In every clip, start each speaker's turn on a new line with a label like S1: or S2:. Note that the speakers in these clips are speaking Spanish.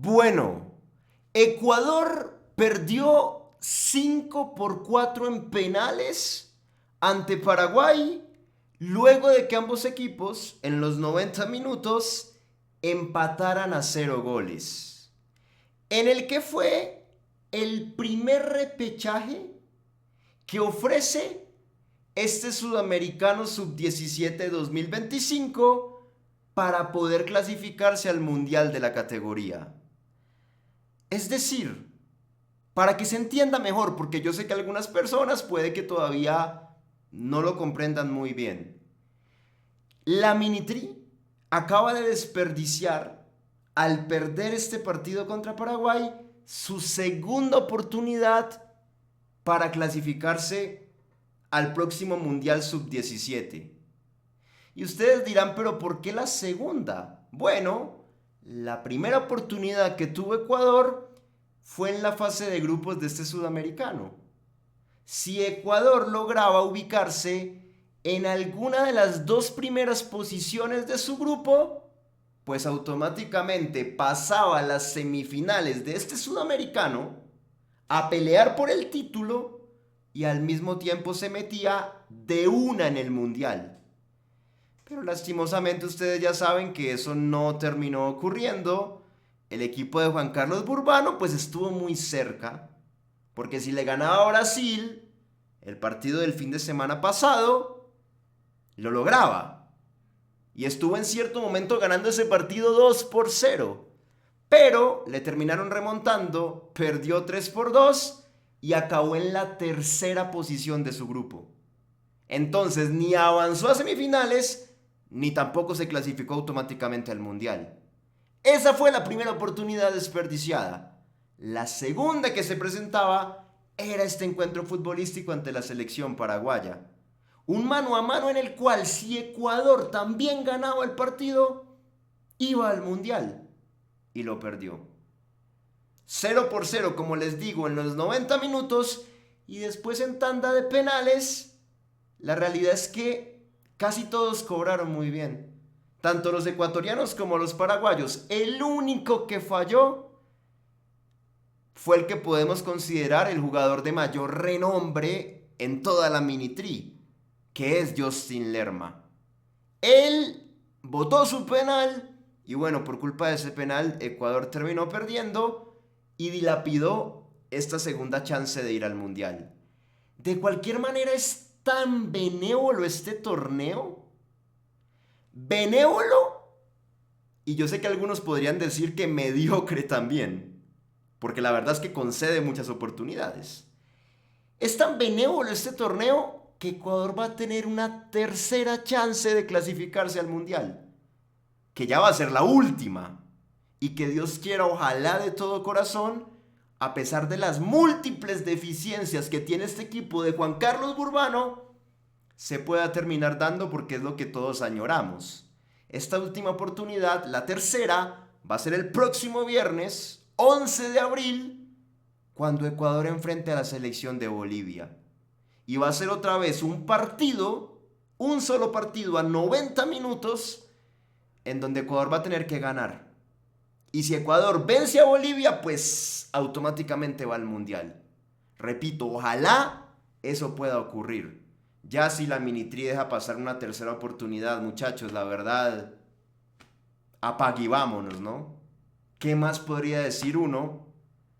S1: Bueno, Ecuador perdió 5-4 en penales ante Paraguay, luego de que ambos equipos en los 90 minutos empataran a 0 goles, en el que fue el primer repechaje que ofrece este Sudamericano Sub-17 2025 para poder clasificarse al Mundial de la categoría. Es decir, para que se entienda mejor, porque yo sé que algunas personas puede que todavía no lo comprendan muy bien. La Minitri acaba de desperdiciar, al perder este partido contra Paraguay, su segunda oportunidad para clasificarse al próximo Mundial Sub-17. Y ustedes dirán, pero ¿por qué la segunda? Bueno, la primera oportunidad que tuvo Ecuador fue en la fase de grupos de este sudamericano. Si Ecuador lograba ubicarse en alguna de las dos primeras posiciones de su grupo, pues automáticamente pasaba a las semifinales de este sudamericano a pelear por el título y al mismo tiempo se metía de una en el mundial. Pero lastimosamente ustedes ya saben que eso no terminó ocurriendo. El equipo de Juan Carlos Burbano pues estuvo muy cerca, porque si le ganaba a Brasil el partido del fin de semana pasado, lo lograba. Y estuvo en cierto momento ganando ese partido 2-0. Pero le terminaron remontando, perdió 3-2 y acabó en la tercera posición de su grupo. Entonces ni avanzó a semifinales, ni tampoco se clasificó automáticamente al Mundial. Esa fue la primera oportunidad desperdiciada. La segunda que se presentaba era este encuentro futbolístico ante la selección paraguaya. Un mano a mano en el cual si Ecuador también ganaba el partido, iba al Mundial. Y lo perdió. 0-0, como les digo, en los 90 minutos. Y después en tanda de penales, la realidad es que casi todos cobraron muy bien. Tanto los ecuatorianos como los paraguayos. El único que falló fue el que podemos considerar el jugador de mayor renombre en toda la Minitri, que es Justin Lerma. Él botó su penal y bueno, por culpa de ese penal Ecuador terminó perdiendo y dilapidó esta segunda chance de ir al Mundial. De cualquier manera es tan benévolo este torneo. Benévolo, y yo sé que algunos podrían decir que mediocre también, porque la verdad es que concede muchas oportunidades. Es tan benévolo este torneo que Ecuador va a tener una tercera chance de clasificarse al Mundial, que ya va a ser la última, y que Dios quiera, ojalá de todo corazón, a pesar de las múltiples deficiencias que tiene este equipo de Juan Carlos Burbano, se pueda terminar dando, porque es lo que todos añoramos. Esta última oportunidad, la tercera, va a ser el próximo viernes 11 de abril, cuando Ecuador enfrente a la selección de Bolivia. Y va a ser otra vez un partido, un solo partido a 90 minutos, en donde Ecuador va a tener que ganar. Y si Ecuador vence a Bolivia, pues automáticamente va al Mundial. Repito, ojalá eso pueda ocurrir. Ya si la Minitri deja pasar una tercera oportunidad, muchachos, la verdad, apague y vámonos, ¿no? ¿Qué más podría decir uno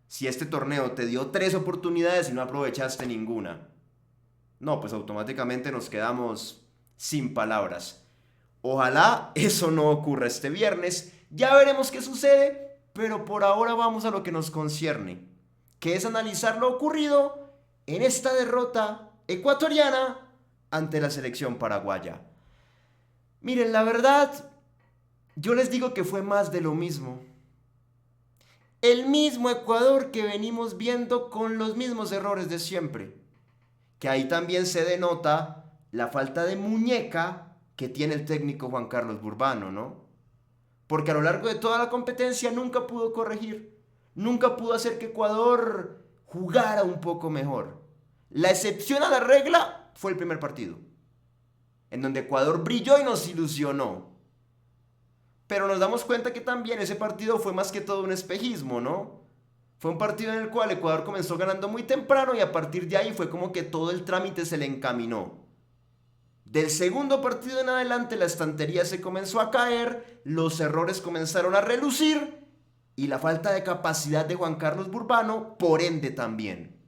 S1: si este torneo te dio 3 oportunidades y no aprovechaste ninguna? No, pues automáticamente nos quedamos sin palabras. Ojalá eso no ocurra este viernes. Ya veremos qué sucede, pero por ahora vamos a lo que nos concierne, que es analizar lo ocurrido en esta derrota ecuatoriana ante la selección paraguaya. Miren, la verdad, yo les digo que fue más de lo mismo. El mismo Ecuador que venimos viendo con los mismos errores de siempre. Que ahí también se denota la falta de muñeca que tiene el técnico Juan Carlos Burbano, ¿no? Porque a lo largo de toda la competencia nunca pudo corregir, nunca pudo hacer que Ecuador jugara un poco mejor. La excepción a la regla fue el primer partido, en donde Ecuador brilló y nos ilusionó. Pero nos damos cuenta que también ese partido fue más que todo un espejismo, ¿no? Fue un partido en el cual Ecuador comenzó ganando muy temprano y a partir de ahí fue como que todo el trámite se le encaminó. Del segundo partido en adelante la estantería se comenzó a caer, los errores comenzaron a relucir y la falta de capacidad de Juan Carlos Burbano, por ende también.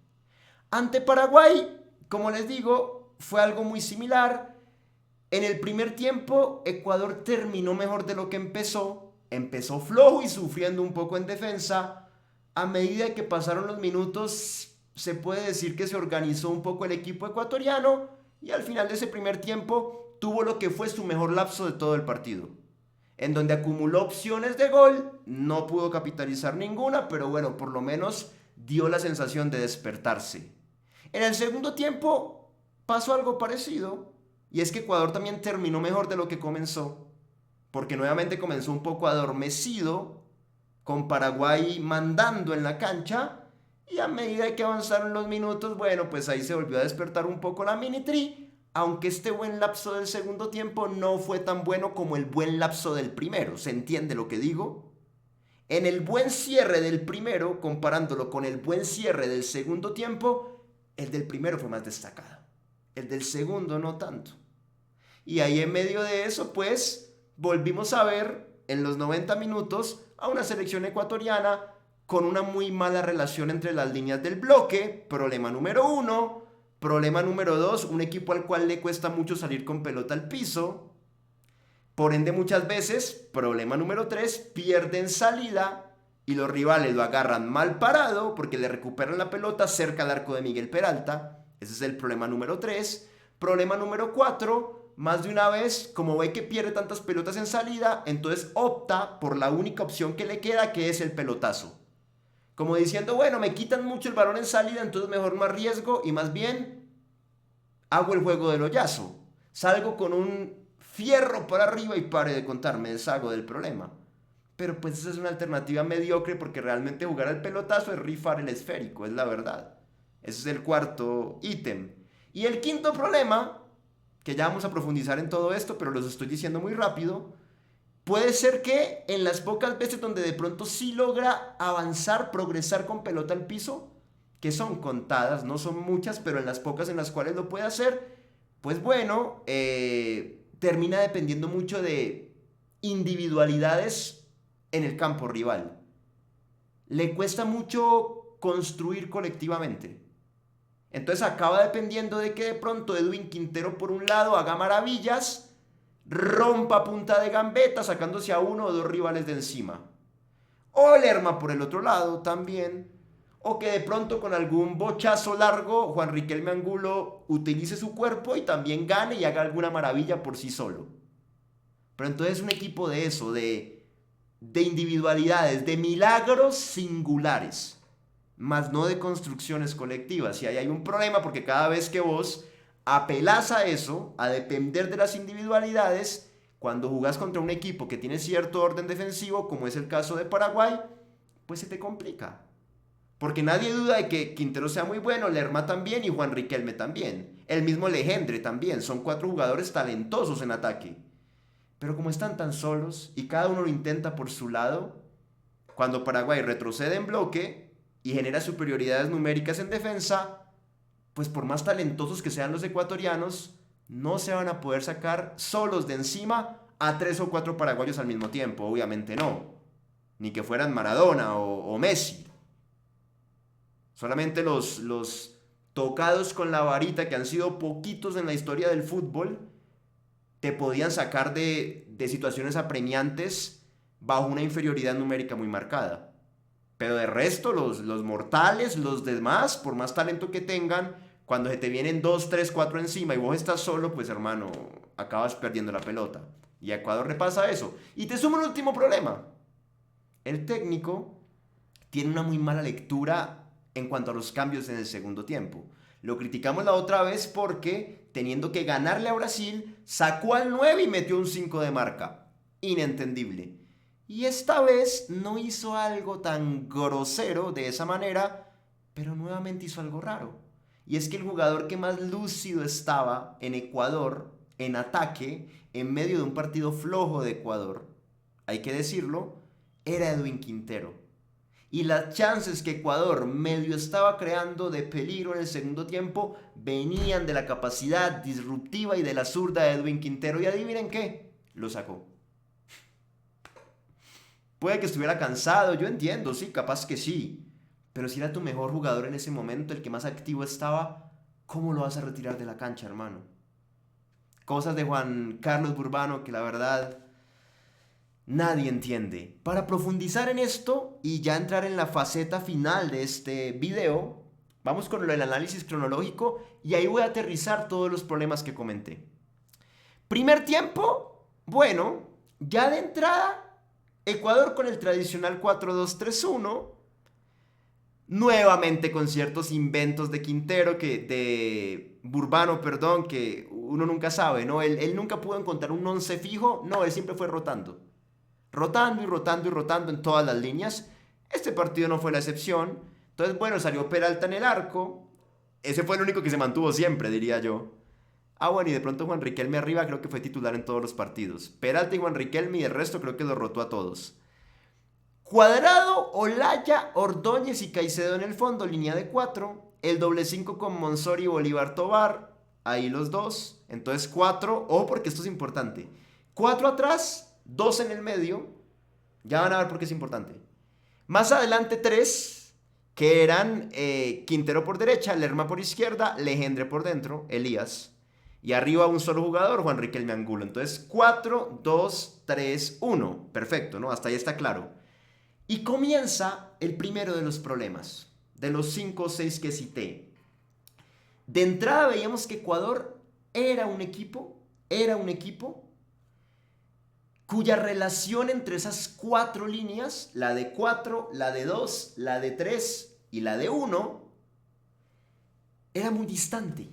S1: Ante Paraguay, como les digo, fue algo muy similar. En el primer tiempo, Ecuador terminó mejor de lo que empezó. Empezó flojo y sufriendo un poco en defensa. A medida que pasaron los minutos, se puede decir que se organizó un poco el equipo ecuatoriano y al final de ese primer tiempo tuvo lo que fue su mejor lapso de todo el partido, en donde acumuló opciones de gol, no pudo capitalizar ninguna, pero bueno, por lo menos dio la sensación de despertarse. En el segundo tiempo pasó algo parecido, y es que Ecuador también terminó mejor de lo que comenzó, porque nuevamente comenzó un poco adormecido, con Paraguay mandando en la cancha, y a medida que avanzaron los minutos, bueno, pues ahí se volvió a despertar un poco la mini tri, aunque este buen lapso del segundo tiempo no fue tan bueno como el buen lapso del primero. ¿Se entiende lo que digo? En el buen cierre del primero, comparándolo con el buen cierre del segundo tiempo, el del primero fue más destacado. El del segundo no tanto. Y ahí en medio de eso, pues, volvimos a ver en los 90 minutos a una selección ecuatoriana con una muy mala relación entre las líneas del bloque, problema número 1. Problema número 2, un equipo al cual le cuesta mucho salir con pelota al piso. Por ende, muchas veces, problema número 3, pierden salida y los rivales lo agarran mal parado porque le recuperan la pelota cerca al arco de Miguel Peralta. Ese es el problema número 3. Problema número 4, más de una vez, como ve que pierde tantas pelotas en salida, entonces opta por la única opción que le queda, que es el pelotazo. Como diciendo, bueno, me quitan mucho el balón en salida, entonces mejor no arriesgo y más bien hago el juego del hoyazo. Salgo con un fierro para arriba y pare de contar, me deshago del problema. Pero pues esa es una alternativa mediocre porque realmente jugar al pelotazo es rifar el esférico, es la verdad. Ese es el cuarto ítem. Y el quinto problema, que ya vamos a profundizar en todo esto, pero los estoy diciendo muy rápido, puede ser que en las pocas veces donde de pronto sí logra avanzar, progresar con pelota al piso, que son contadas, no son muchas, pero en las pocas en las cuales lo puede hacer, pues bueno, termina dependiendo mucho de individualidades en el campo rival. Le cuesta mucho construir colectivamente. Entonces acaba dependiendo de que de pronto Edwin Quintero por un lado haga maravillas, rompa punta de gambeta sacándose a uno o dos rivales de encima. O Lerma por el otro lado también. O que de pronto con algún bochazo largo Juan Riquelme Angulo utilice su cuerpo y también gane y haga alguna maravilla por sí solo. Pero entonces un equipo de eso, de individualidades, de milagros singulares, más no de construcciones colectivas. Y ahí hay un problema porque cada vez que vos apelás a eso, a depender de las individualidades, cuando jugás contra un equipo que tiene cierto orden defensivo, como es el caso de Paraguay, pues se te complica. Porque nadie duda de que Quintero sea muy bueno, Lerma también y Juan Riquelme también. El mismo Legendre también. Son 4 jugadores talentosos en ataque. Pero como están tan solos y cada uno lo intenta por su lado, cuando Paraguay retrocede en bloque y genera superioridades numéricas en defensa, pues por más talentosos que sean los ecuatorianos, no se van a poder sacar solos de encima a 3 o 4 paraguayos al mismo tiempo. Obviamente no. Ni que fueran Maradona o Messi. Solamente los tocados con la varita, que han sido poquitos en la historia del fútbol, te podían sacar de situaciones apremiantes bajo una inferioridad numérica muy marcada. Pero de resto, los mortales, los demás, por más talento que tengan, cuando se te vienen 2, 3, 4 encima y vos estás solo, pues hermano, acabas perdiendo la pelota. Y a Ecuador le pasa eso. Y te sumo un último problema. El técnico tiene una muy mala lectura en cuanto a los cambios en el segundo tiempo. Lo criticamos la otra vez porque, teniendo que ganarle a Brasil, sacó al 9 y metió un 5 de marca. Inentendible. Y esta vez no hizo algo tan grosero de esa manera, pero nuevamente hizo algo raro. Y es que el jugador que más lúcido estaba en Ecuador, en ataque, en medio de un partido flojo de Ecuador, hay que decirlo, era Edwin Quintero. Y las chances que Ecuador medio estaba creando de peligro en el segundo tiempo venían de la capacidad disruptiva y de la zurda de Edwin Quintero. Y adivinen qué, lo sacó. Puede que estuviera cansado, yo entiendo, sí, capaz que sí. Pero si era tu mejor jugador en ese momento, el que más activo estaba, ¿cómo lo vas a retirar de la cancha, hermano? Cosas de Juan Carlos Burbano que la verdad nadie entiende. Para profundizar en esto y ya entrar en la faceta final de este video, vamos con el análisis cronológico y ahí voy a aterrizar todos los problemas que comenté. Primer tiempo, bueno, ya de entrada, Ecuador con el tradicional 4-2-3-1, nuevamente con ciertos inventos de Quintero, de Burbano, perdón, que uno nunca sabe, ¿no? Él nunca pudo encontrar un once fijo, no, él siempre fue rotando. Rotando y rotando y rotando en todas las líneas. Este partido no fue la excepción. Entonces, bueno, salió Peralta en el arco. Ese fue el único que se mantuvo siempre, diría yo. Ah, bueno, y de pronto Juan Riquelme arriba creo que fue titular en todos los partidos. Peralta y Juan Riquelme y el resto creo que lo rotó a todos. Cuadrado, Olaya, Ordóñez y Caicedo en el fondo, línea de 4. El doble 5 con Monsori y Bolívar Tobar. Ahí los dos. Entonces 4. Ojo porque esto es importante. 4 atrás, 2 en el medio. Ya van a ver por qué es importante. Más adelante 3, que eran Quintero por derecha, Lerma por izquierda, Legendre por dentro, Elías. Y arriba un solo jugador, Juan Riquelme Angulo. Entonces 4, 2, 3, 1. Perfecto, ¿no? Hasta ahí está claro. Y comienza el primero de los problemas, de los 5 o 6 que cité. De entrada veíamos que Ecuador era un equipo cuya relación entre esas 4 líneas, la de 4, la de 2, la de 3 y la de 1, era muy distante.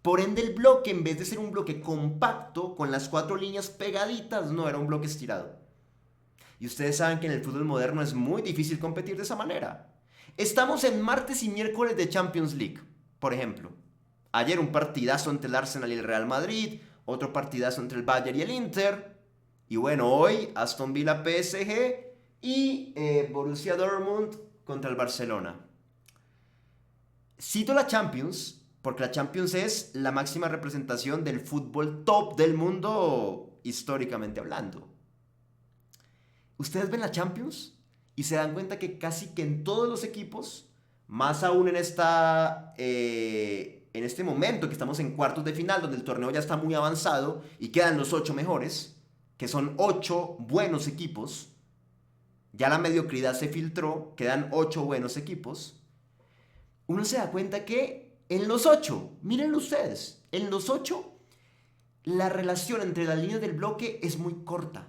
S1: Por ende el bloque, en vez de ser un bloque compacto con las 4 líneas pegaditas, no era un bloque estirado. Y ustedes saben que en el fútbol moderno es muy difícil competir de esa manera. Estamos en martes y miércoles de Champions League, por ejemplo. Ayer un partidazo entre el Arsenal y el Real Madrid, otro partidazo entre el Bayern y el Inter. Y bueno, hoy Aston Villa PSG y Borussia Dortmund contra el Barcelona. Cito la Champions, porque la Champions es la máxima representación del fútbol top del mundo históricamente hablando. Ustedes ven la Champions y se dan cuenta que casi que en todos los equipos, más aún en este momento que estamos en cuartos de final, donde el torneo ya está muy avanzado y quedan los 8 mejores, que son 8 buenos equipos, ya la mediocridad se filtró, quedan 8 buenos equipos, uno se da cuenta que en los 8, mírenlo ustedes, en los 8, la relación entre las líneas del bloque es muy corta.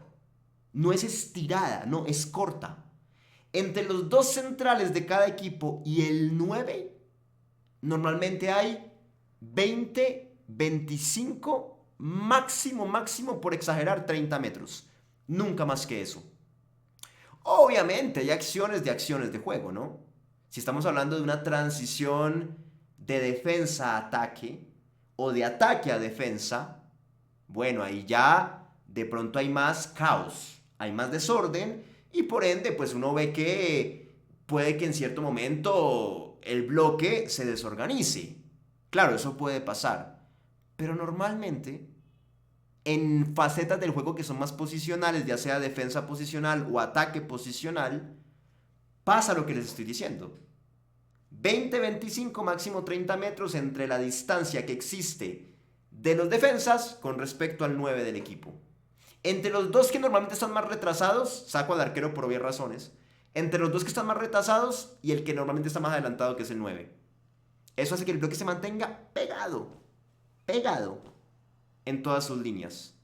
S1: No es estirada, no, es corta. Entre los 2 centrales de cada equipo y el 9, normalmente hay 20, 25, máximo, por exagerar, 30 metros. Nunca más que eso. Obviamente hay acciones de juego, ¿no? Si estamos hablando de una transición de defensa a ataque o de ataque a defensa, bueno, ahí ya de pronto hay más caos. Hay más desorden y por ende pues uno ve que puede que en cierto momento el bloque se desorganice. Claro, eso puede pasar, pero normalmente en facetas del juego que son más posicionales, ya sea defensa posicional o ataque posicional, pasa lo que les estoy diciendo. 20, 25, máximo 30 metros entre la distancia que existe de los defensas con respecto al 9 del equipo. Entre los 2 que normalmente están más retrasados, saco al arquero por obvias razones, entre los 2 que están más retrasados y el que normalmente está más adelantado, que es el 9. Eso hace que el bloque se mantenga pegado en todas sus líneas.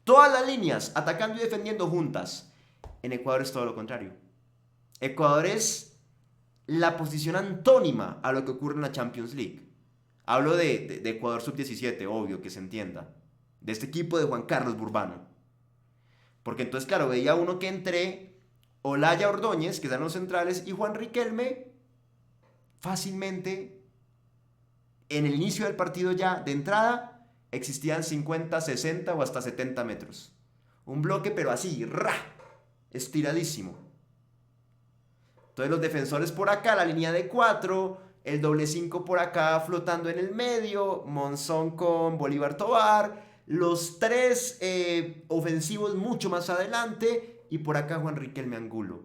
S1: Todas las líneas, atacando y defendiendo juntas. En Ecuador es todo lo contrario. Ecuador es la posición antónima a lo que ocurre en la Champions League. Hablo de Ecuador sub-17, obvio, que se entienda. De este equipo de Juan Carlos Burbano. Porque entonces, claro, veía uno que entre Olaya Ordóñez, que eran los centrales, y Juan Riquelme, fácilmente, en el inicio del partido ya, de entrada, existían 50, 60 o hasta 70 metros. Un bloque, pero así, ¡ra! Estiradísimo. Entonces los defensores por acá, la línea de 4, el doble 5 por acá flotando en el medio, Monzón con Bolívar Tobar, los tres ofensivos mucho más adelante y por acá Juan Riquelme Angulo.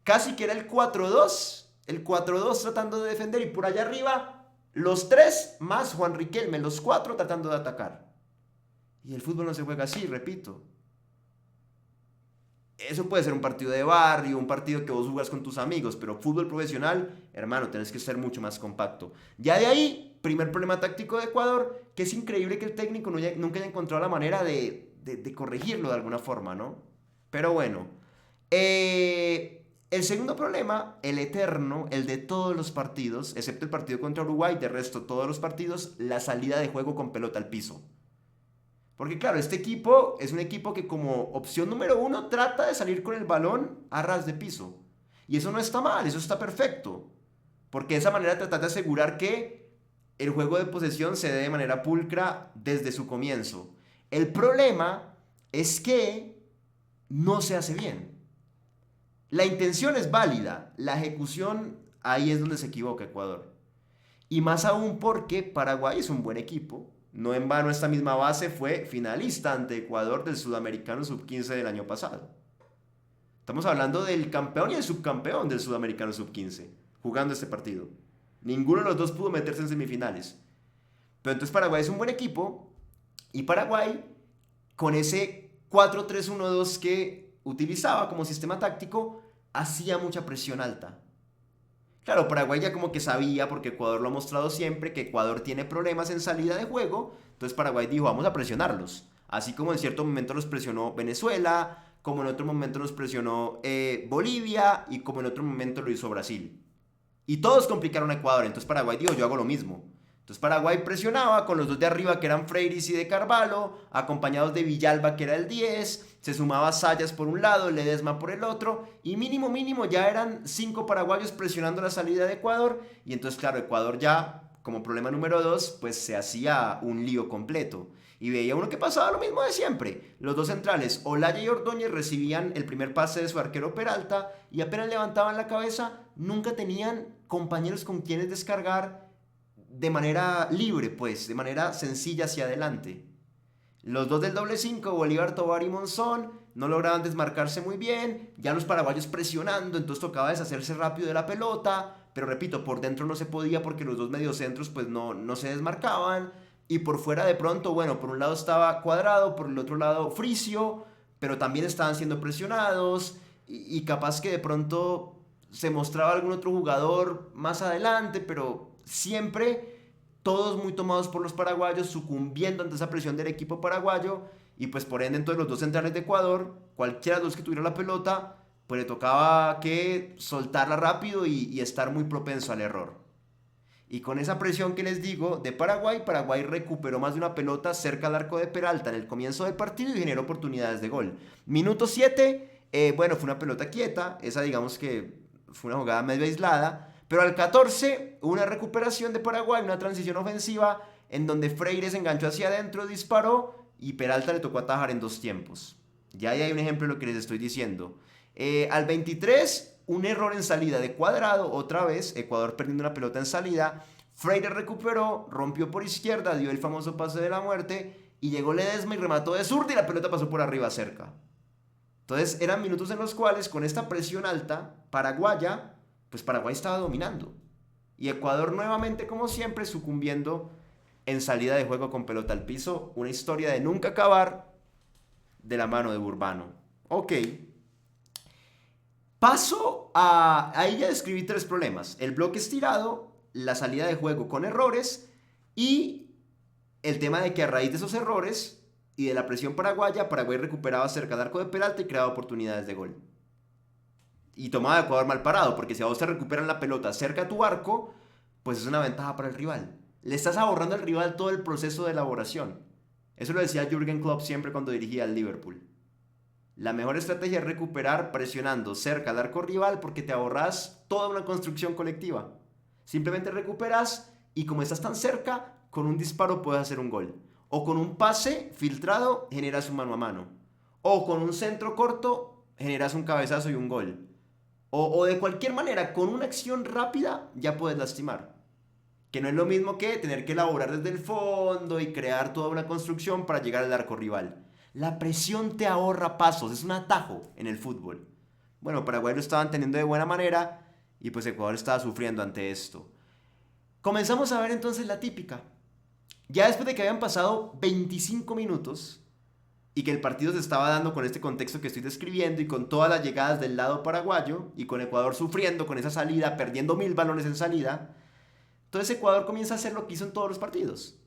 S1: Casi que era el 4-2 tratando de defender y por allá arriba los tres más Juan Riquelme, los cuatro tratando de atacar. Y el fútbol no se juega así, repito. Eso puede ser un partido de barrio, un partido que vos jugás con tus amigos, pero fútbol profesional, hermano, tenés que ser mucho más compacto. Ya de ahí, primer problema táctico de Ecuador, que es increíble que el técnico nunca haya encontrado la manera de corregirlo de alguna forma, ¿no? Pero bueno. El segundo problema, el eterno, el de todos los partidos, excepto el partido contra Uruguay, de resto todos los partidos, la salida de juego con pelota al piso. Porque claro, este equipo es un equipo que como opción número 1 trata de salir con el balón a ras de piso. Y eso no está mal, eso está perfecto. Porque de esa manera tratas de asegurar que el juego de posesión se dé de manera pulcra desde su comienzo. El problema es que no se hace bien. La intención es válida, la ejecución ahí es donde se equivoca Ecuador. Y más aún porque Paraguay es un buen equipo. No en vano esta misma base fue finalista ante Ecuador del Sudamericano Sub-15 del año pasado. Estamos hablando del campeón y el subcampeón del Sudamericano Sub-15 jugando este partido. Ninguno de los dos pudo meterse en semifinales. Pero entonces Paraguay es un buen equipo y Paraguay con ese 4-3-1-2 que utilizaba como sistema táctico hacía mucha presión alta. Claro, Paraguay ya como que sabía, porque Ecuador lo ha mostrado siempre, que Ecuador tiene problemas en salida de juego. Entonces Paraguay dijo, vamos a presionarlos. Así como en cierto momento los presionó Venezuela, como en otro momento los presionó Bolivia y como en otro momento lo hizo Brasil. Y todos complicaron a Ecuador. Entonces Paraguay dijo, yo hago lo mismo. Entonces Paraguay presionaba con los dos de arriba que eran Freiris y de Carvalho, acompañados de Villalba que era el 10, se sumaba Sayas por un lado, Ledesma por el otro, y mínimo ya eran 5 paraguayos presionando la salida de Ecuador, y entonces claro, Ecuador ya, como problema número 2, pues se hacía un lío completo. Y veía uno que pasaba lo mismo de siempre. Los dos centrales, Olaya y Ordóñez, recibían el primer pase de su arquero Peralta, y apenas levantaban la cabeza, nunca tenían compañeros con quienes descargar de manera libre, pues, de manera sencilla hacia adelante. Los dos del doble 5, Bolívar Tobar y Monzón, no lograban desmarcarse muy bien, ya los paraguayos presionando, entonces tocaba deshacerse rápido de la pelota, pero repito, por dentro no se podía porque los dos mediocentros pues no se desmarcaban, y por fuera de pronto, bueno, por un lado estaba Cuadrado, por el otro lado Fricio, pero también estaban siendo presionados, y capaz que de pronto se mostraba algún otro jugador más adelante, pero siempre todos muy tomados por los paraguayos, sucumbiendo ante esa presión del equipo paraguayo, y pues por ende entonces los dos centrales de Ecuador, cualquiera de los que tuviera la pelota, pues le tocaba que soltarla rápido y estar muy propenso al error. Y con esa presión que les digo de Paraguay, Paraguay recuperó más de una pelota cerca al arco de Peralta en el comienzo del partido y generó oportunidades de gol. Minuto 7, bueno, fue una pelota quieta, esa digamos que fue una jugada medio aislada, pero al 14 hubo una recuperación de Paraguay, una transición ofensiva en donde Freire se enganchó hacia adentro, disparó y Peralta le tocó atajar en 2 tiempos. Ya ahí hay un ejemplo de lo que les estoy diciendo. Al 23, un error en salida de Cuadrado, otra vez, Ecuador perdiendo una pelota en salida. Freire recuperó, rompió por izquierda, dio el famoso pase de la muerte y llegó Ledesma y remató de zurda y la pelota pasó por arriba cerca. Entonces eran minutos en los cuales con esta presión alta paraguaya, pues Paraguay estaba dominando. Y Ecuador nuevamente, como siempre, sucumbiendo en salida de juego con pelota al piso. Una historia de nunca acabar de la mano de Burbano. Ok. Paso a... Ahí ya describí 3 problemas. El bloque estirado, la salida de juego con errores y el tema de que a raíz de esos errores y de la presión paraguaya, Paraguay recuperaba cerca del arco de Peralta y creaba oportunidades de gol. Y tomaba a Ecuador mal parado, porque si a vos te recuperan la pelota cerca a tu arco, pues es una ventaja para el rival. Le estás ahorrando al rival todo el proceso de elaboración. Eso lo decía Jürgen Klopp siempre cuando dirigía al Liverpool. La mejor estrategia es recuperar presionando cerca al arco rival porque te ahorras toda una construcción colectiva. Simplemente recuperas y como estás tan cerca, con un disparo puedes hacer un gol. O con un pase filtrado generas un mano a mano. O con un centro corto generas un cabezazo y un gol. O de cualquier manera, con una acción rápida ya puedes lastimar. Que no es lo mismo que tener que elaborar desde el fondo y crear toda una construcción para llegar al arco rival. La presión te ahorra pasos, es un atajo en el fútbol. Bueno, Paraguay lo estaban teniendo de buena manera y pues Ecuador estaba sufriendo ante esto. Comenzamos a ver entonces la típica. Ya después de que habían pasado 25 minutos y que el partido se estaba dando con este contexto que estoy describiendo y con todas las llegadas del lado paraguayo y con Ecuador sufriendo con esa salida, perdiendo 1000 balones en salida, entonces Ecuador comienza a hacer lo que hizo en todos los partidos.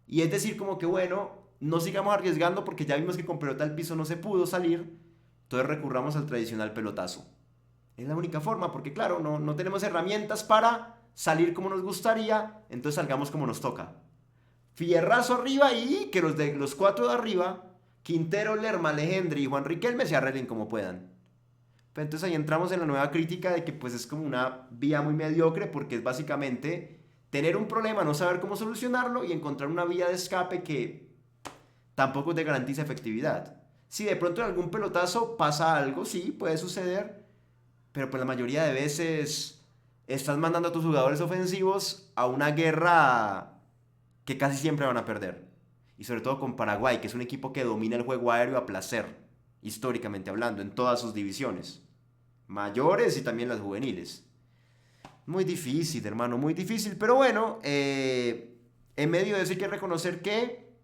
S1: Y es decir, como que bueno, no sigamos arriesgando porque ya vimos que con pelota al piso no se pudo salir, entonces recurramos al tradicional pelotazo. Es la única forma, porque claro, no tenemos herramientas para salir como nos gustaría, entonces salgamos como nos toca. Fierrazo arriba y que los cuatro de arriba, Quintero, Lerma, Legendri y Juan Riquelme se arreglen como puedan. Pero entonces ahí entramos en la nueva crítica de que pues es como una vía muy mediocre porque es básicamente tener un problema, no saber cómo solucionarlo y encontrar una vía de escape que tampoco te garantiza efectividad. Si de pronto en algún pelotazo pasa algo, sí, puede suceder, pero pues la mayoría de veces estás mandando a tus jugadores ofensivos a una guerra que casi siempre van a perder. Y sobre todo con Paraguay, que es un equipo que domina el juego aéreo a placer, históricamente hablando, en todas sus divisiones. Mayores y también las juveniles. Muy difícil, hermano, muy difícil. Pero bueno, en medio de eso hay que reconocer que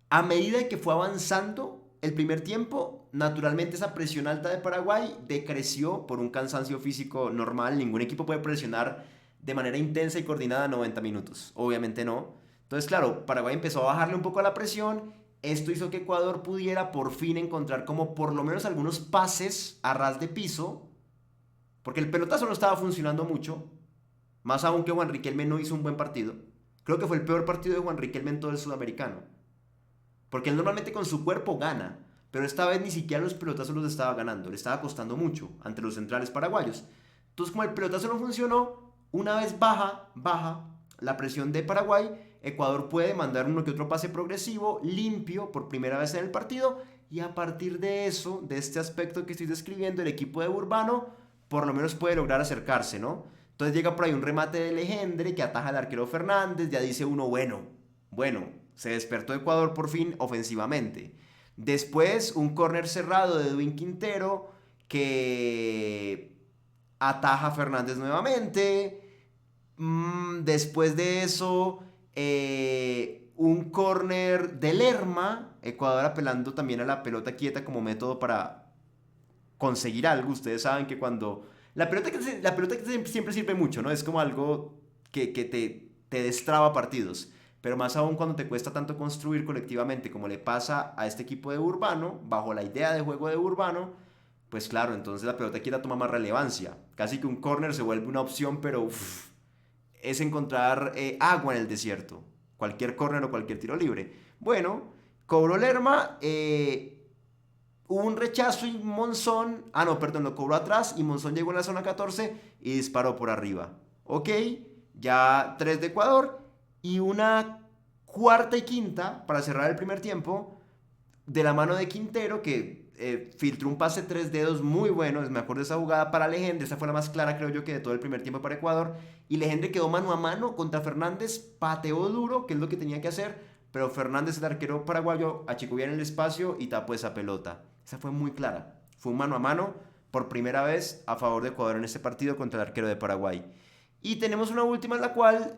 S1: a medida que fue avanzando el primer tiempo, naturalmente esa presión alta de Paraguay decreció por un cansancio físico normal. Ningún equipo puede presionar de manera intensa y coordinada 90 minutos. Obviamente no. Entonces, claro, Paraguay empezó a bajarle un poco a la presión. Esto hizo que Ecuador pudiera por fin encontrar como por lo menos algunos pases a ras de piso, porque el pelotazo no estaba funcionando mucho, más aún que Juan Riquelme no hizo un buen partido. Creo que fue el peor partido de Juan Riquelme en todo el sudamericano. Porque él normalmente con su cuerpo gana, pero esta vez ni siquiera los pelotazos los estaba ganando, le estaba costando mucho ante los centrales paraguayos. Entonces, como el pelotazo no funcionó, una vez baja la presión de Paraguay, Ecuador puede mandar uno que otro pase progresivo, limpio, por primera vez en el partido, y a partir de eso, de este aspecto que estoy describiendo, el equipo de Urbano por lo menos puede lograr acercarse, ¿no? Entonces llega por ahí un remate de Legendre que ataja al arquero Fernández, ya dice uno, bueno, se despertó Ecuador por fin ofensivamente. Después un córner cerrado de Edwin Quintero que ataja a Fernández nuevamente. Después de eso, un córner de Lerma, Ecuador apelando también a la pelota quieta como método para conseguir algo. Ustedes saben que cuando... La pelota que siempre sirve mucho, ¿no? Es como algo que te destraba partidos. Pero más aún cuando te cuesta tanto construir colectivamente como le pasa a este equipo de Urbano, bajo la idea de juego de Urbano, pues claro, entonces la pelota quieta toma más relevancia. Casi que un corner se vuelve una opción, pero es encontrar agua en el desierto. Cualquier córner o cualquier tiro libre. Bueno, cobró Lerma, hubo un rechazo y Monzón, no, perdón, lo cobró atrás y Monzón llegó en la zona 14 y disparó por arriba. Ok, ya 3 de Ecuador y una cuarta y quinta para cerrar el primer tiempo de la mano de Quintero que filtró un pase 3 dedos muy bueno. Me acuerdo de esa jugada para Legendre, esa fue la más clara creo yo que de todo el primer tiempo para Ecuador, y Legendre quedó mano a mano contra Fernández, pateó duro, que es lo que tenía que hacer, pero Fernández, el arquero paraguayo, achicó bien el espacio y tapó esa pelota. Esa fue muy clara, fue un mano a mano por primera vez a favor de Ecuador en este partido contra el arquero de Paraguay. Y tenemos una última en la cual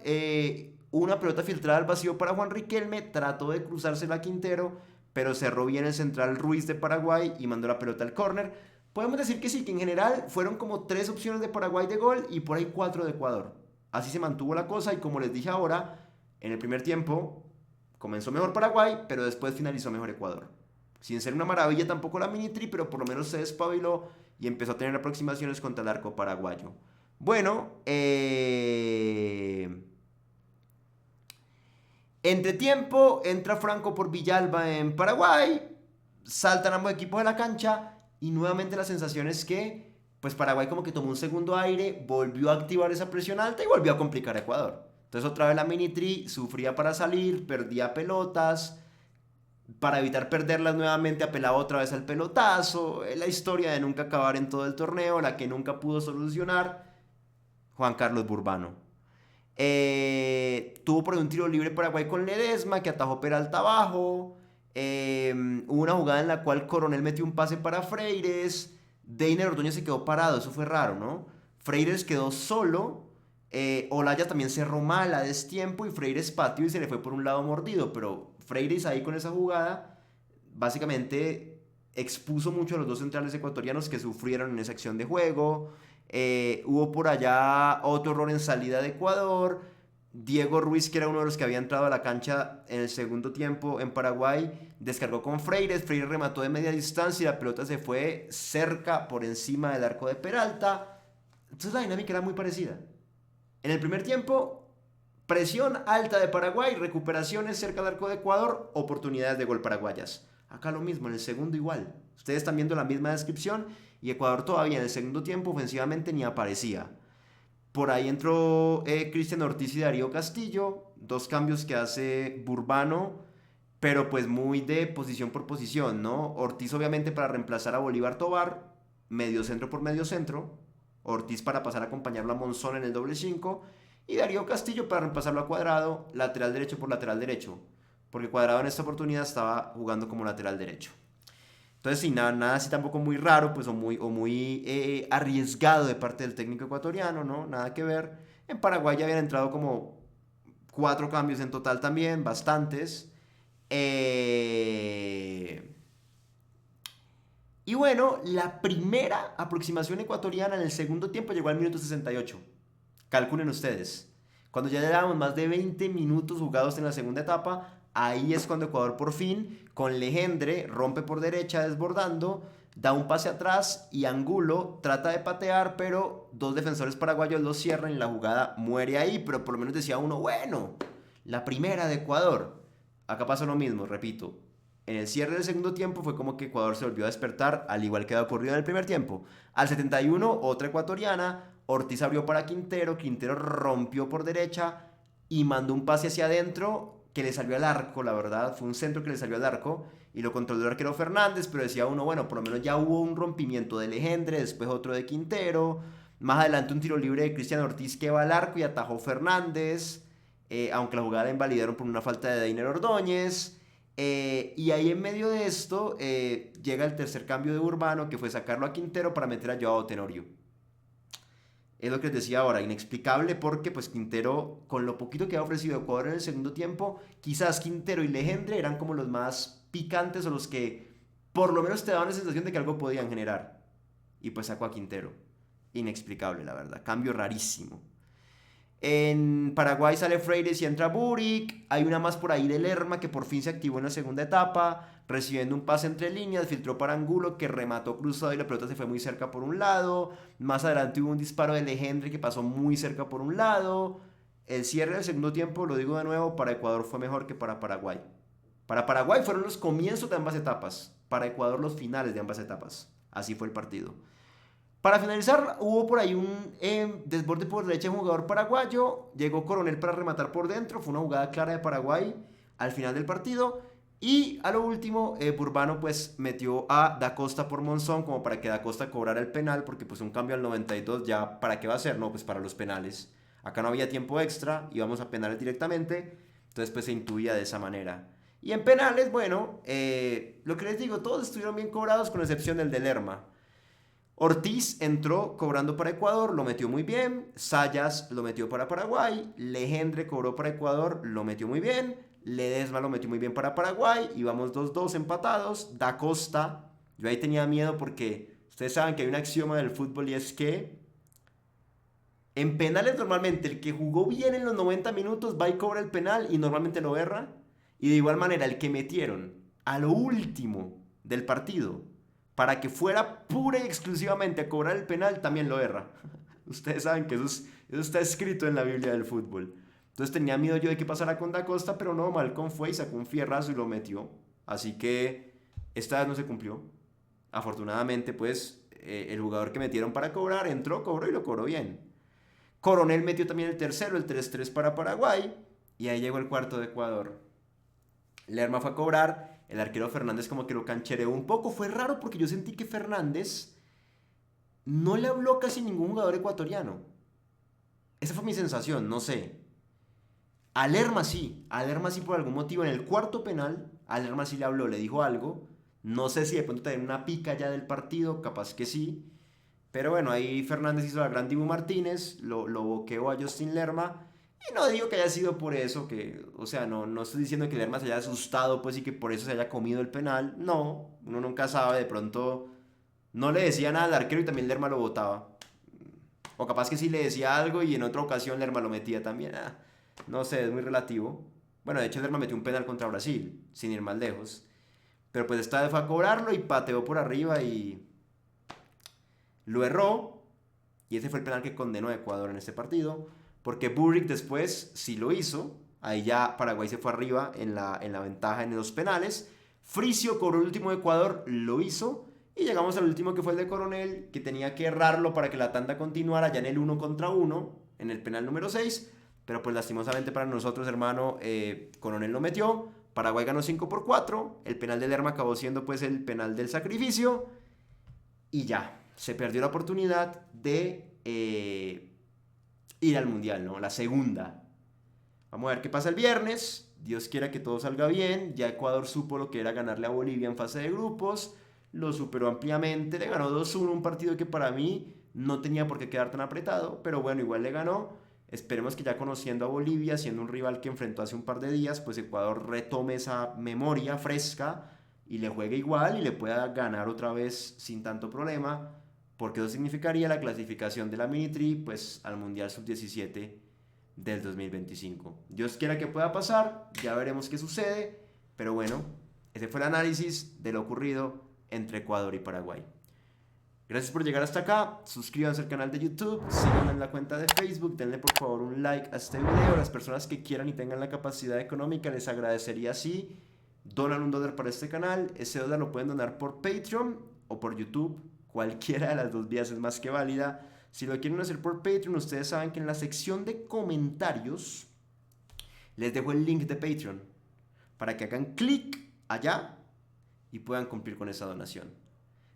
S1: una pelota filtrada al vacío para Juan Riquelme, trató de cruzársela a Quintero, pero cerró bien el central Ruiz de Paraguay y mandó la pelota al córner. Podemos decir que sí, que en general fueron como 3 opciones de Paraguay de gol y por ahí 4 de Ecuador. Así se mantuvo la cosa y como les dije ahora, en el primer tiempo comenzó mejor Paraguay, pero después finalizó mejor Ecuador. Sin ser una maravilla tampoco la mini-tri, pero por lo menos se despabiló y empezó a tener aproximaciones contra el arco paraguayo. Bueno, entre tiempo, entra Franco por Villalba en Paraguay, saltan ambos equipos de la cancha y nuevamente la sensación es que pues Paraguay como que tomó un segundo aire, volvió a activar esa presión alta y volvió a complicar a Ecuador. Entonces otra vez la mini-tri sufría para salir, perdía pelotas, para evitar perderlas nuevamente apelaba otra vez al pelotazo. Es la historia de nunca acabar en todo el torneo, la que nunca pudo solucionar Juan Carlos Burbano. Tuvo por ahí un tiro libre Paraguay con Ledesma que atajó Peralta abajo. Hubo una jugada en la cual Coronel metió un pase para Freires. Deiner Ordóñez se quedó parado, eso fue raro, ¿no? Freires quedó solo. Olaya también cerró mal a destiempo y Freires pateó y se le fue por un lado mordido. Pero Freires ahí con esa jugada básicamente expuso mucho a los dos centrales ecuatorianos que sufrieron en esa acción de juego. Hubo por allá otro error en salida de Ecuador. Diego Ruiz, que era uno de los que había entrado a la cancha en el segundo tiempo en Paraguay, descargó con Freires. Freires remató de media distancia y la pelota se fue cerca por encima del arco de Peralta. Entonces la dinámica era muy parecida. En el primer tiempo, presión alta de Paraguay, recuperaciones cerca del arco de Ecuador, oportunidades de gol paraguayas. Acá lo mismo, en el segundo igual. Ustedes están viendo la misma descripción y Ecuador todavía en el segundo tiempo ofensivamente ni aparecía. Por ahí entró Cristian Ortiz y Darío Castillo, dos cambios que hace Burbano, pero pues muy de posición por posición, ¿no? Ortiz obviamente para reemplazar a Bolívar Tobar, medio centro por medio centro, Ortiz para pasar a acompañarlo a Monzón en el doble 5 y Darío Castillo para reemplazarlo a Cuadrado, lateral derecho por lateral derecho, porque Cuadrado en esta oportunidad estaba jugando como lateral derecho. Entonces, sí, nada así tampoco muy raro, pues, o muy arriesgado de parte del técnico ecuatoriano, ¿no? Nada que ver. En Paraguay ya habían entrado como 4 cambios en total también, bastantes. Eh, Y bueno, la primera aproximación ecuatoriana en el segundo tiempo llegó al minuto 68. Calculen ustedes. Cuando ya llevábamos más de 20 minutos jugados en la segunda etapa, ahí es cuando Ecuador por fin, con Legendre, rompe por derecha desbordando, da un pase atrás y Angulo trata de patear, pero dos defensores paraguayos lo cierran y la jugada muere ahí, pero por lo menos decía uno, bueno, la primera de Ecuador. Acá pasa lo mismo, repito. En el cierre del segundo tiempo fue como que Ecuador se volvió a despertar, al igual que había ocurrido en el primer tiempo. Al 71, otra ecuatoriana, Ortiz abrió para Quintero, Quintero rompió por derecha y mandó un pase hacia adentro que le salió al arco, la verdad, fue un centro que le salió al arco y lo controló el arquero Fernández, pero decía uno, bueno, por lo menos ya hubo un rompimiento de Legendre, después otro de Quintero, más adelante un tiro libre de Cristian Ortiz que va al arco y atajó Fernández, aunque la jugada la invalidaron por una falta de Deiner Ordóñez. Y ahí en medio de esto llega el tercer cambio de Urbano, que fue sacarlo a Quintero para meter a Joao Tenorio. Es lo que les decía ahora, inexplicable porque pues Quintero, con lo poquito que ha ofrecido Ecuador en el segundo tiempo, quizás Quintero y Legendre eran como los más picantes o los que por lo menos te daban la sensación de que algo podían generar. Y pues sacó a Quintero. Inexplicable, la verdad. Cambio rarísimo. En Paraguay sale Freires y entra Buric. Hay una más por ahí de Lerma que por fin se activó en la segunda etapa, recibiendo un pase entre líneas, filtró para Angulo que remató cruzado y la pelota se fue muy cerca por un lado. Más adelante hubo un disparo de Legendre que pasó muy cerca por un lado. El cierre del segundo tiempo, lo digo de nuevo, para Ecuador fue mejor que para Paraguay. Para Paraguay fueron los comienzos de ambas etapas, para Ecuador los finales de ambas etapas. Así fue el partido. Para finalizar, hubo por ahí un desborde por derecha de un jugador paraguayo. Llegó Coronel para rematar por dentro. Fue una jugada clara de Paraguay al final del partido. Y a lo último, Burbano pues metió a Da Costa por Monzón como para que Da Costa cobrara el penal. Porque pues un cambio al 92 ya, ¿para qué va a ser? No, pues para los penales. Acá no había tiempo extra, íbamos a penales directamente. Entonces pues se intuía de esa manera. Y en penales, bueno, lo que les digo, todos estuvieron bien cobrados con excepción del de Lerma. Ortiz entró cobrando para Ecuador, lo metió muy bien. Sayas lo metió para Paraguay. Legendre cobró para Ecuador, lo metió muy bien. Ledesma lo metió muy bien para Paraguay. Íbamos 2-2 empatados. Da Costa, yo ahí tenía miedo porque ustedes saben que hay un axioma del fútbol y es que en penales normalmente el que jugó bien en los 90 minutos va y cobra el penal y normalmente lo erra. Y de igual manera el que metieron a lo último del partido para que fuera pura y exclusivamente a cobrar el penal, también lo erra. Ustedes saben que eso está escrito en la Biblia del fútbol. Entonces tenía miedo yo de que pasara con Da Costa, pero no, Malcom fue y sacó un fierrazo y lo metió. Así que esta vez no se cumplió. Afortunadamente, pues, el jugador que metieron para cobrar entró, cobró y lo cobró bien. Coronel metió también el tercero, el 3-3 para Paraguay. Y ahí llegó el cuarto de Ecuador. Lerma fue a cobrar el arquero Fernández como que lo canchereó un poco. Fue raro porque yo sentí que Fernández no le habló casi ningún jugador ecuatoriano. Esa fue mi sensación, no sé. A Lerma sí por algún motivo en el cuarto penal, a Lerma sí le habló, le dijo algo. No sé si de pronto tenía una pica ya del partido, capaz que sí. Pero bueno, ahí Fernández hizo la gran Dibu Martínez, lo boqueó a Justin Lerma. Y no digo que haya sido por eso, que, o sea, no estoy diciendo que Lerma se haya asustado, pues y que por eso se haya comido el penal. No, uno nunca sabe, de pronto no le decía nada al arquero y también Lerma lo botaba. O capaz que sí le decía algo y en otra ocasión Lerma lo metía también. No sé, es muy relativo. Bueno, de hecho Lerma metió un penal contra Brasil, sin ir más lejos. Pero pues esta vez fue a cobrarlo y pateó por arriba y lo erró. Y ese fue el penal que condenó a Ecuador en este partido. Porque Burrick después sí lo hizo. Ahí ya Paraguay se fue arriba en la ventaja en los penales. Fricio cobró el último de Ecuador, lo hizo. Y llegamos al último que fue el de Coronel, que tenía que errarlo para que la tanda continuara ya en el 1 contra 1, en el penal número 6. Pero pues lastimosamente para nosotros, hermano, Coronel lo metió. Paraguay ganó 5-4. El penal de Lerma acabó siendo pues el penal del sacrificio. Y ya, se perdió la oportunidad de ir al Mundial, ¿no? La segunda. Vamos a ver qué pasa el viernes. Dios quiera que todo salga bien. Ya Ecuador supo lo que era ganarle a Bolivia en fase de grupos. Lo superó ampliamente. Le ganó 2-1, un partido que para mí no tenía por qué quedar tan apretado. Pero bueno, igual le ganó. Esperemos que ya conociendo a Bolivia, siendo un rival que enfrentó hace un par de días, pues Ecuador retome esa memoria fresca y le juegue igual y le pueda ganar otra vez sin tanto problema, porque eso significaría la clasificación de la Mini-Tri pues, al Mundial Sub-17 del 2025. Dios quiera que pueda pasar, ya veremos qué sucede, pero bueno, ese fue el análisis de lo ocurrido entre Ecuador y Paraguay. Gracias por llegar hasta acá, suscríbanse al canal de YouTube, síganme en la cuenta de Facebook, denle por favor un like a este video. Las personas que quieran y tengan la capacidad económica les agradecería si donan $1 para este canal. Ese dólar lo pueden donar por Patreon o por YouTube, cualquiera de las dos vías es más que válida. Si lo quieren hacer por Patreon, ustedes saben que en la sección de comentarios les dejo el link de Patreon para que hagan clic allá y puedan cumplir con esa donación.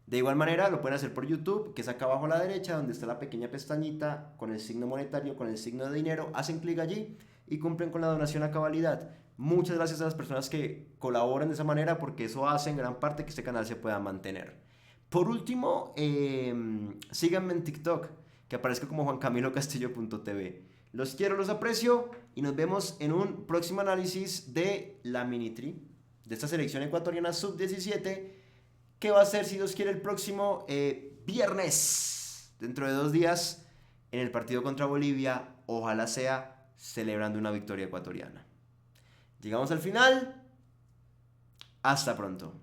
S1: De igual manera lo pueden hacer por YouTube, que es acá abajo a la derecha, donde está la pequeña pestañita con el signo monetario, con el signo de dinero. Hacen clic allí y cumplen con la donación a cabalidad. Muchas gracias a las personas que colaboran de esa manera, porque eso hace en gran parte que este canal se pueda mantener. Por último, síganme en TikTok, que aparezco como juancamilocastillo.tv. Los quiero, los aprecio y nos vemos en un próximo análisis de la Mini-Tri, de esta selección ecuatoriana sub-17, que va a ser, si Dios quiere, el próximo viernes, dentro de 2 días, en el partido contra Bolivia. Ojalá sea celebrando una victoria ecuatoriana. Llegamos al final. Hasta pronto.